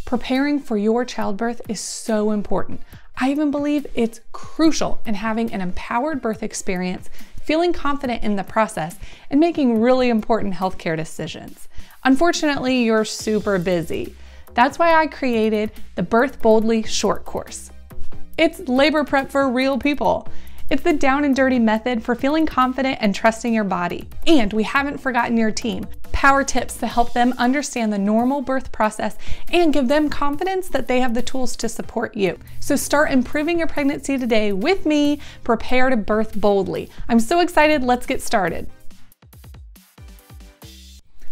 Preparing for your childbirth is so important. I even believe it's crucial in having an empowered birth experience, feeling confident in the process, and making really important healthcare decisions. Unfortunately, you're super busy. That's why I created the Birth Boldly short course. It's labor prep for real people. It's the down and dirty method for feeling confident and trusting your body. And we haven't forgotten your team. Power tips to help them understand the normal birth process and give them confidence that they have the tools to support you. So start improving your pregnancy today with me. Prepare to birth boldly. I'm so excited. Let's get started.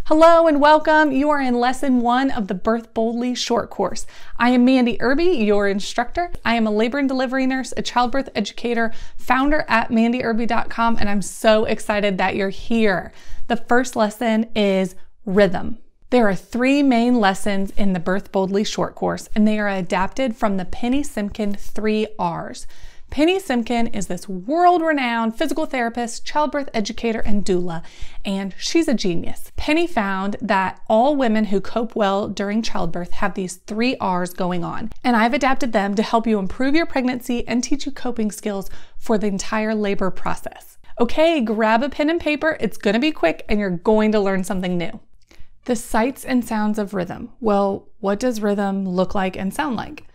Hello and welcome. You are in lesson 1 of the Birth Boldly short course. I am Mandy Irby, your instructor. I am a labor and delivery nurse, a childbirth educator, founder at mandyirby.com, and I'm so excited that you're here. The first lesson is rhythm. There are 3 main lessons in the Birth Boldly short course, and they are adapted from the Penny Simkin 3 R's. Penny Simkin is this world-renowned physical therapist, childbirth educator, and doula, and she's a genius. Penny found that all women who cope well during childbirth have these 3 R's going on, and I've adapted them to help you improve your pregnancy and teach you coping skills for the entire labor process. Okay, grab a pen and paper. It's gonna be quick, and you're going to learn something new. The sights and sounds of rhythm. Well, what does rhythm look like and sound like?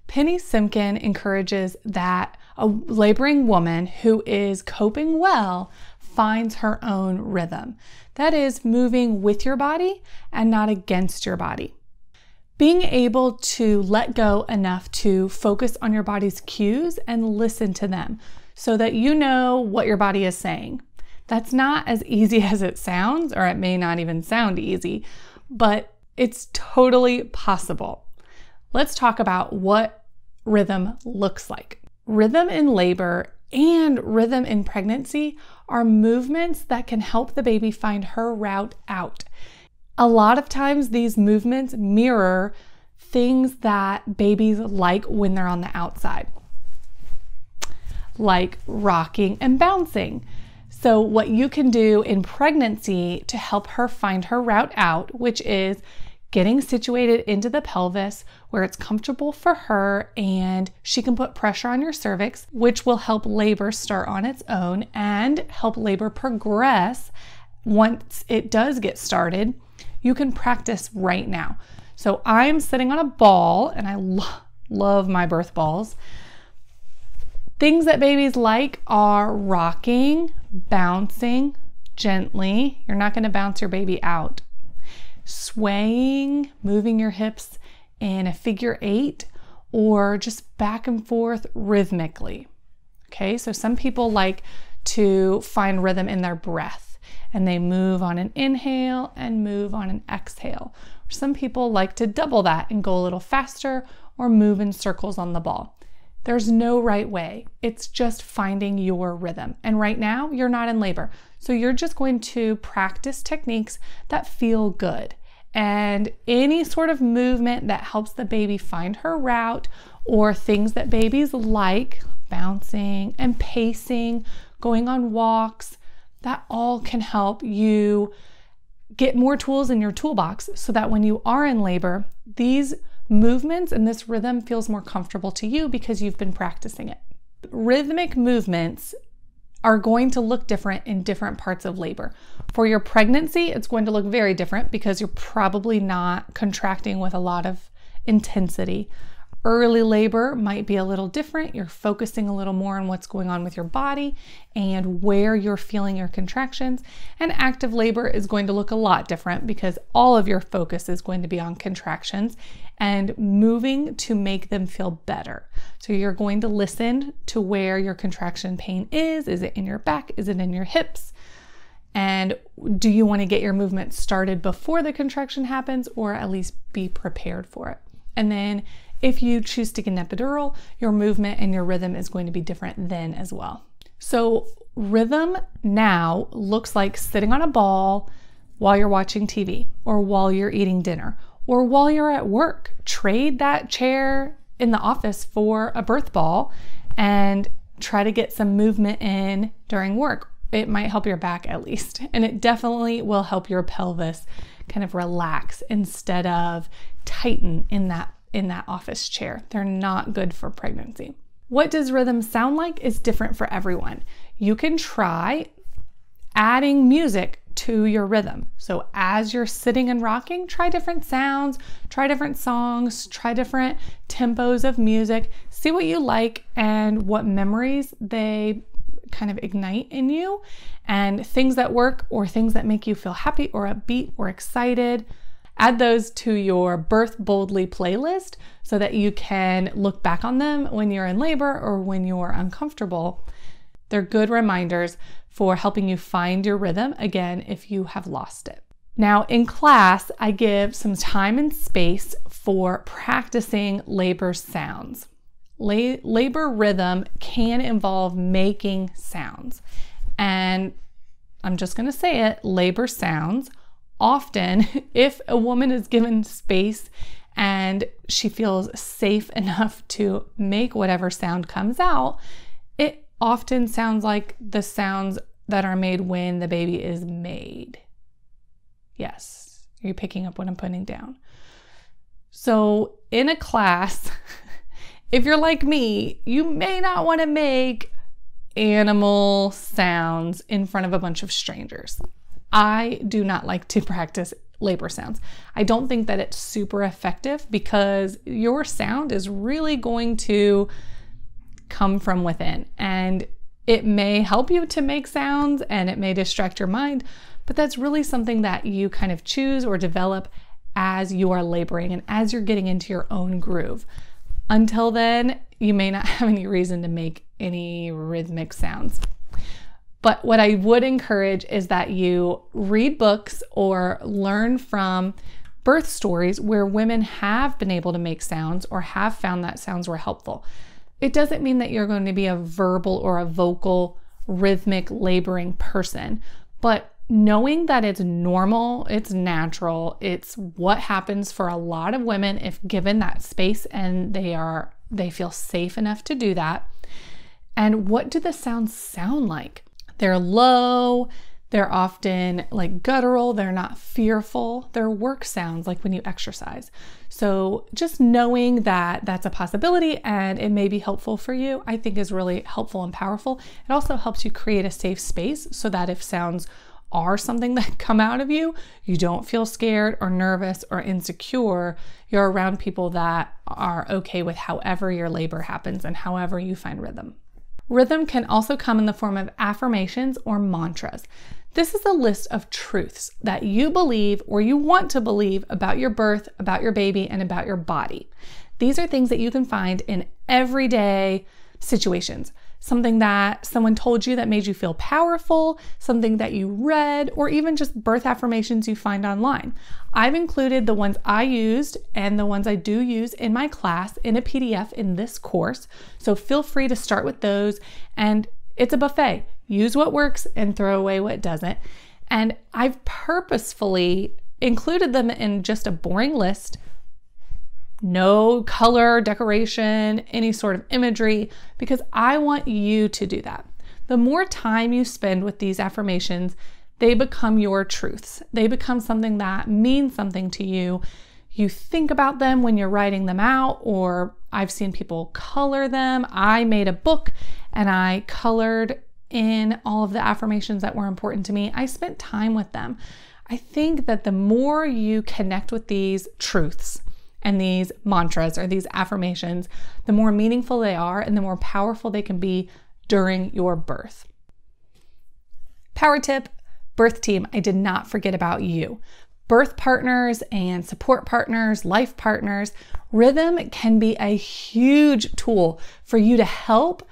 Penny Simkin encourages that a laboring woman who is coping well finds her own rhythm. That is moving with your body and not against your body. Being able to let go enough to focus on your body's cues and listen to them so that you know what your body is saying. That's not as easy as it sounds, or it may not even sound easy, but it's totally possible. Let's talk about what rhythm looks like. Rhythm in labor and rhythm in pregnancy are movements that can help the baby find her route out. A lot of times these movements mirror things that babies like when they're on the outside, like rocking and bouncing. So what you can do in pregnancy to help her find her route out, which is getting situated into the pelvis where it's comfortable for her and she can put pressure on your cervix, which will help labor start on its own and help labor progress. Once it does get started, you can practice right now. So I'm sitting on a ball, and I love my birth balls. Things that babies like are rocking, bouncing gently. You're not going to bounce your baby out. Swaying, moving your hips in a figure 8, or just back and forth rhythmically. Okay, so some people like to find rhythm in their breath, and they move on an inhale and move on an exhale. Some people like to double that and go a little faster or move in circles on the ball. There's no right way. It's just finding your rhythm. And right now, you're not in labor. So you're just going to practice techniques that feel good. And any sort of movement that helps the baby find her route, or things that babies like, bouncing and pacing, going on walks, that all can help you get more tools in your toolbox so that when you are in labor, these movements and this rhythm feels more comfortable to you because you've been practicing it. Rhythmic movements are going to look different in different parts of labor. For your pregnancy, it's going to look very different because you're probably not contracting with a lot of intensity. Early labor might be a little different. You're focusing a little more on what's going on with your body and where you're feeling your contractions. And active labor is going to look a lot different because all of your focus is going to be on contractions and moving to make them feel better. So you're going to listen to where your contraction pain is. Is it in your back? Is it in your hips? And do you want to get your movement started before the contraction happens, or at least be prepared for it? And then if you choose to get an epidural, your movement and your rhythm is going to be different then as well. So rhythm now looks like sitting on a ball while you're watching TV, or while you're eating dinner, or while you're at work. Trade that chair in the office for a birth ball and try to get some movement in during work. It might help your back at least, and it definitely will help your pelvis kind of relax instead of tighten in that in that office chair. They're not good for pregnancy. What does rhythm sound like is different for everyone. You can try adding music to your rhythm. So as you're sitting and rocking, try different sounds, try different songs, try different tempos of music, see what you like and what memories they kind of ignite in you, and things that work or things that make you feel happy or upbeat or excited. Add those to your Birth Boldly playlist so that you can look back on them when you're in labor or when you're uncomfortable. They're good reminders for helping you find your rhythm again if you have lost it. Now in class, I give some time and space for practicing labor sounds. Labor rhythm can involve making sounds. And I'm just going to say it, labor sounds often, if a woman is given space and she feels safe enough to make whatever sound comes out, it often sounds like the sounds that are made when the baby is made. Yes, you're picking up what I'm putting down. So in a class, if you're like me, you may not want to make animal sounds in front of a bunch of strangers. I do not like to practice labor sounds. I don't think that it's super effective because your sound is really going to come from within, and it may help you to make sounds and it may distract your mind, but that's really something that you kind of choose or develop as you are laboring and as you're getting into your own groove. Until then, you may not have any reason to make any rhythmic sounds. But what I would encourage is that you read books or learn from birth stories where women have been able to make sounds or have found that sounds were helpful. It doesn't mean that you're going to be a verbal or a vocal, rhythmic, laboring person, but knowing that it's normal, it's natural, it's what happens for a lot of women if given that space and they feel safe enough to do that. And what do the sounds sound like? They're low, they're often like guttural, they're not fearful, they're work sounds like when you exercise. So just knowing that that's a possibility and it may be helpful for you, I think is really helpful and powerful. It also helps you create a safe space so that if sounds are something that come out of you, you don't feel scared or nervous or insecure. You're around people that are okay with however your labor happens and however you find rhythm. Rhythm can also come in the form of affirmations or mantras. This is a list of truths that you believe or you want to believe about your birth, about your baby, and about your body. These are things that you can find in everyday situations. Something that someone told you that made you feel powerful, something that you read, or even just birth affirmations you find online. I've included the ones I used and the ones I do use in my class in a PDF in this course. So feel free to start with those, and it's a buffet. Use what works and throw away what doesn't. And I've purposefully included them in just a boring list. No color, decoration, any sort of imagery, because I want you to do that. The more time you spend with these affirmations, they become your truths. They become something that means something to you. You think about them when you're writing them out, or I've seen people color them. I made a book and I colored in all of the affirmations that were important to me. I spent time with them. I think that the more you connect with these truths and these mantras or these affirmations, the more meaningful they are and the more powerful they can be during your birth. Power tip, birth team, I did not forget about you. Birth partners and support partners, life partners, rhythm can be a huge tool for you to help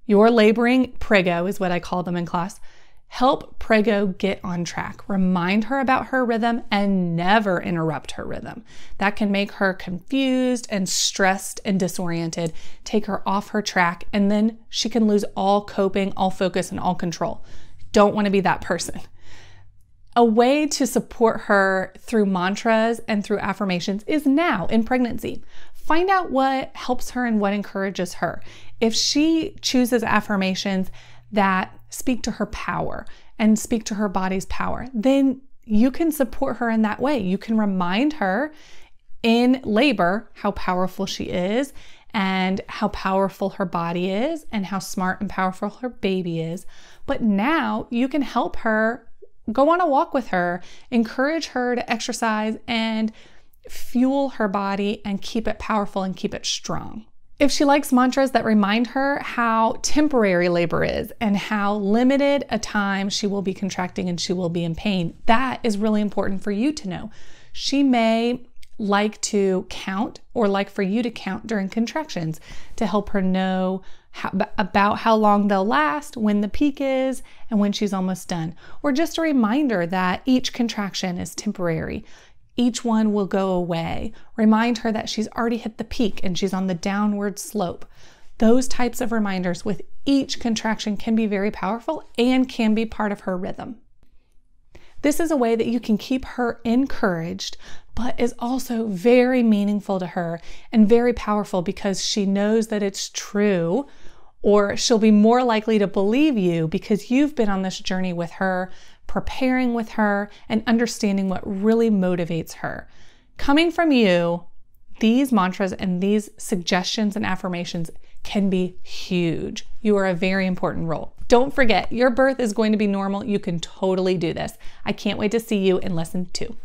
your laboring prego, is what I call them in class. Help prego get on track. Remind her about her rhythm and never interrupt her rhythm. That can make her confused and stressed and disoriented, take her off her track, and then she can lose all coping, all focus, and all control. Don't want to be that person. A way to support her through mantras and through affirmations is now in pregnancy. Find out what helps her and what encourages her. If she chooses affirmations that speak to her power and speak to her body's power, then you can support her in that way. You can remind her in labor how powerful she is and how powerful her body is and how smart and powerful her baby is. But now you can help her, go on a walk with her, encourage her to exercise and fuel her body and keep it powerful and keep it strong. If she likes mantras that remind her how temporary labor is and how limited a time she will be contracting and she will be in pain, that is really important for you to know. She may like to count or like for you to count during contractions to help her know about how long they'll last, when the peak is, and when she's almost done. Or just a reminder that each contraction is temporary. Each one will go away. Remind her that she's already hit the peak and she's on the downward slope. Those types of reminders with each contraction can be very powerful and can be part of her rhythm. This is a way that you can keep her encouraged, but is also very meaningful to her and very powerful because she knows that it's true, or she'll be more likely to believe you because you've been on this journey with her, preparing with her, and understanding what really motivates her. Coming from you, these mantras and these suggestions and affirmations can be huge. You are a very important role. Don't forget, your birth is going to be normal. You can totally do this. I can't wait to see you in lesson 2.